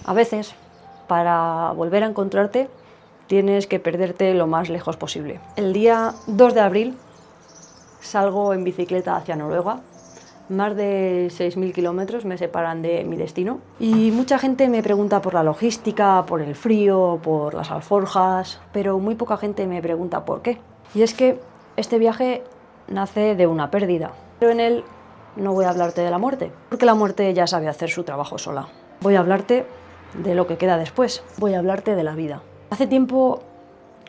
A veces, para volver a encontrarte, tienes que perderte lo más lejos posible. El día 2 de abril salgo en bicicleta hacia Noruega. Más de 6.000 kilómetros me separan de mi destino. Y mucha gente me pregunta por la logística, por el frío, por las alforjas, pero muy poca gente me pregunta por qué. Y es que este viaje nace de una pérdida, pero en él no voy a hablarte de la muerte, porque la muerte ya sabe hacer su trabajo sola. Voy a hablarte de lo que queda después, voy a hablarte de la vida. Hace tiempo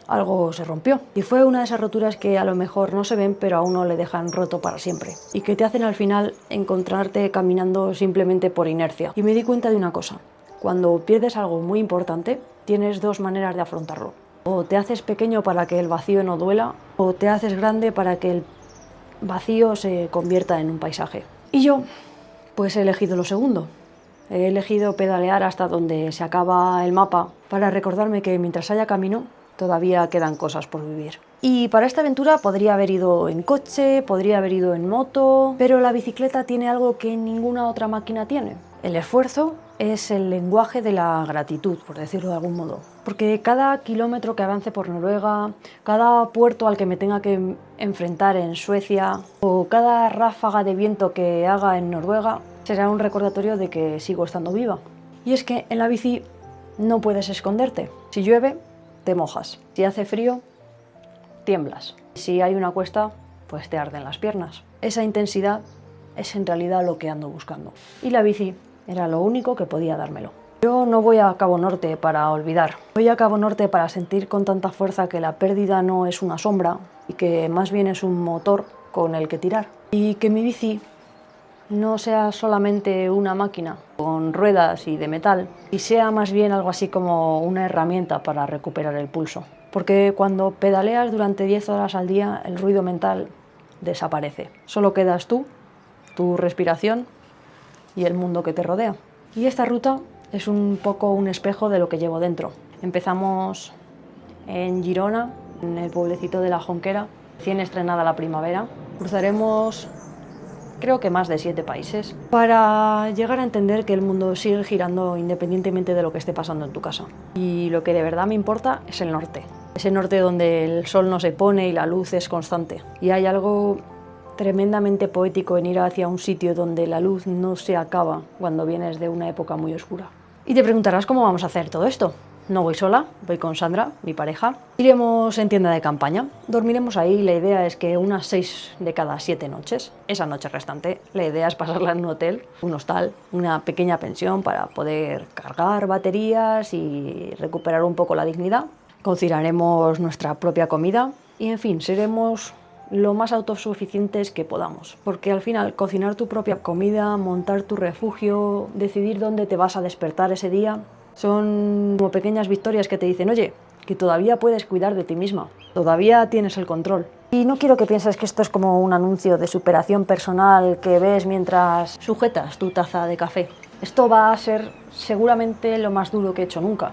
algo se rompió y fue una de esas roturas que a lo mejor no se ven, pero a uno le dejan roto para siempre y que te hacen al final encontrarte caminando simplemente por inercia. Y me di cuenta de una cosa: cuando pierdes algo muy importante, tienes dos maneras de afrontarlo. O te haces pequeño para que el vacío no duela, o te haces grande para que el vacío se convierta en un paisaje. Y yo, pues he elegido lo segundo. He elegido pedalear hasta donde se acaba el mapa para recordarme que mientras haya camino, todavía quedan cosas por vivir. Y para esta aventura podría haber ido en coche, podría haber ido en moto, pero la bicicleta tiene algo que ninguna otra máquina tiene. El esfuerzo es el lenguaje de la gratitud, por decirlo de algún modo. Porque cada kilómetro que avance por Noruega, cada puerto al que me tenga que enfrentar en Suecia, o cada ráfaga de viento que haga en Noruega, será un recordatorio de que sigo estando viva. Y es que en la bici no puedes esconderte. Si llueve, te mojas. Si hace frío, tiemblas. Si hay una cuesta, pues te arden las piernas. Esa intensidad es en realidad lo que ando buscando. Y la bici era lo único que podía dármelo. Yo no voy a Cabo Norte para olvidar. Voy a Cabo Norte para sentir con tanta fuerza que la pérdida no es una sombra y que más bien es un motor con el que tirar. Y que mi bici no sea solamente una máquina con ruedas y de metal, y sea más bien algo así como una herramienta para recuperar el pulso. Porque cuando pedaleas durante 10 horas al día, el ruido mental desaparece. Solo quedas tú, tu respiración y el mundo que te rodea. Y esta ruta es un poco un espejo de lo que llevo dentro. Empezamos en Girona, en el pueblecito de La Jonquera, recién estrenada la primavera. Cruzaremos creo que más de 7 países, para llegar a entender que el mundo sigue girando independientemente de lo que esté pasando en tu casa. Y lo que de verdad me importa es el norte. Ese norte donde el sol no se pone y la luz es constante. Y hay algo tremendamente poético en ir hacia un sitio donde la luz no se acaba cuando vienes de una época muy oscura. Y te preguntarás cómo vamos a hacer todo esto. No voy sola, voy con Sandra, mi pareja. Iremos en tienda de campaña, dormiremos ahí. La idea es que unas 6 de cada 7 noches. Esa noche restante, la idea es pasarla en un hotel, un hostal, una pequeña pensión para poder cargar baterías y recuperar un poco la dignidad. Cocinaremos nuestra propia comida y, en fin, seremos lo más autosuficientes que podamos. Porque al final, cocinar tu propia comida, montar tu refugio, decidir dónde te vas a despertar ese día, son como pequeñas victorias que te dicen: oye, que todavía puedes cuidar de ti misma, todavía tienes el control. Y no quiero que pienses que esto es como un anuncio de superación personal que ves mientras sujetas tu taza de café. Esto va a ser seguramente lo más duro que he hecho nunca.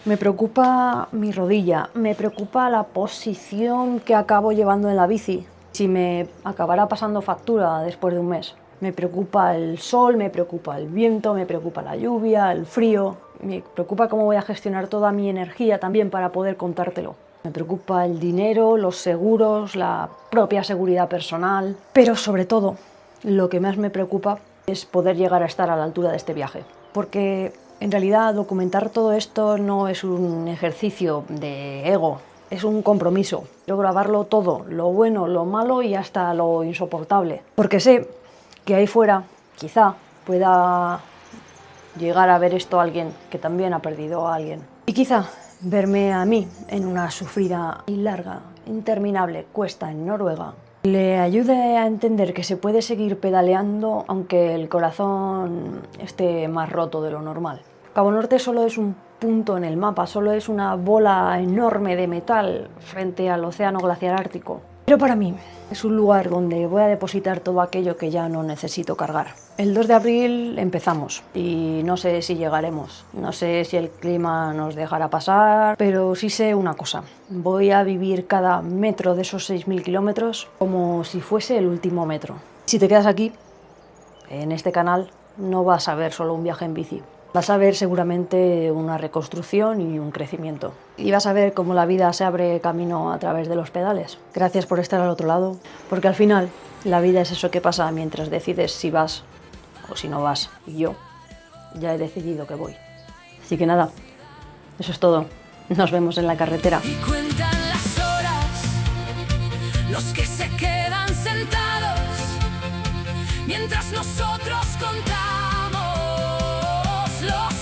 Me preocupa mi rodilla, me preocupa la posición que acabo llevando en la bici, si me acabará pasando factura después de un mes. Me preocupa el sol, me preocupa el viento, me preocupa la lluvia, el frío. Me preocupa cómo voy a gestionar toda mi energía también para poder contártelo. Me preocupa el dinero, los seguros, la propia seguridad personal. Pero sobre todo, lo que más me preocupa es poder llegar a estar a la altura de este viaje. Porque en realidad documentar todo esto no es un ejercicio de ego, es un compromiso. Quiero grabarlo todo, lo bueno, lo malo y hasta lo insoportable. Porque sé que ahí fuera quizá pueda llegar a ver esto a alguien que también ha perdido a alguien. Y quizá verme a mí en una sufrida y larga, interminable cuesta en Noruega le ayude a entender que se puede seguir pedaleando aunque el corazón esté más roto de lo normal. Cabo Norte solo es un punto en el mapa, solo es una bola enorme de metal frente al océano glaciar ártico. Pero para mí es un lugar donde voy a depositar todo aquello que ya no necesito cargar. El 2 de abril empezamos y no sé si llegaremos, no sé si el clima nos dejará pasar, pero sí sé una cosa: voy a vivir cada metro de esos 6.000 kilómetros como si fuese el último metro. Si te quedas aquí, en este canal, no vas a ver solo un viaje en bici, Vas a ver seguramente una reconstrucción y un crecimiento. Y vas a ver cómo la vida se abre camino a través de los pedales. Gracias por estar al otro lado, porque al final la vida es eso que pasa mientras decides si vas o si no vas. Y yo ya he decidido que voy. Así que nada, eso es todo. Nos vemos en la carretera. Y cuentan las horas, los que se quedan sentados, mientras nosotros contamos los